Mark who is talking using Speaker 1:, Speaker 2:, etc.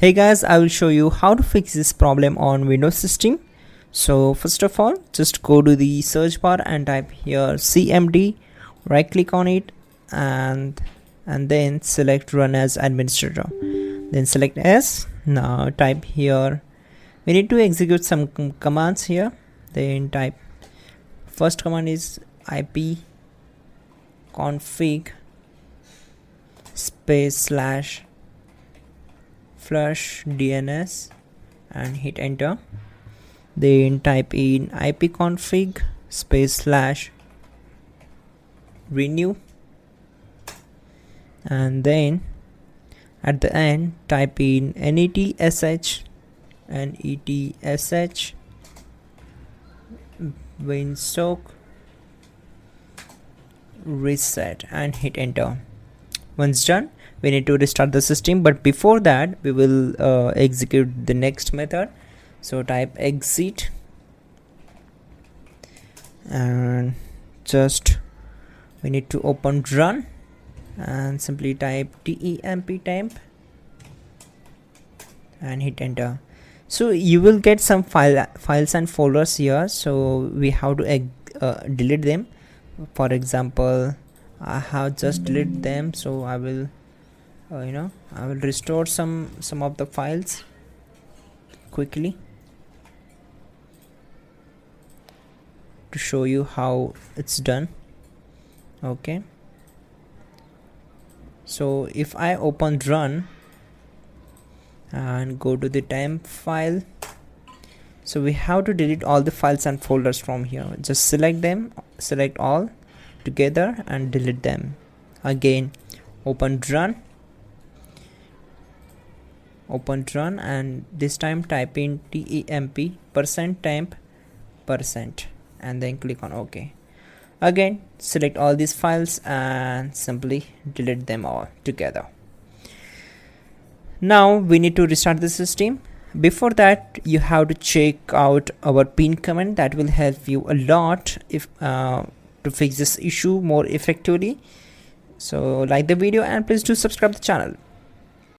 Speaker 1: Hey guys, I will show you how to fix this problem on Windows system. So first of all, just go to the search bar and type here CMD, right click on it and then select run as administrator. Then select S. Now type here, we need to execute some commands here. Then type, first command is IP config space slash flush DNS and hit enter. Then type in ipconfig space slash renew and then at the end type in netsh winsock reset and hit enter. Once done, we need to restart the system, but before that we will execute the next method. So type exit and just we need to open run and simply type temp and hit enter. So you will get some files and folders here, so we have to delete them. For example, I have just deleted them, so I will I will restore some of the files quickly to show you how it's done. Okay, so if I open run and go to the temp file, so we have to delete all the files and folders from here. Just select them, select all together and delete them. Again open run and this time type in temp %temp% and then click on OK. Again select all these files and simply delete them all together. Now we need to restart the system. Before that, you have to check out our pin command. That will help you a lot if to fix this issue more effectively. So like the video and please do subscribe the channel.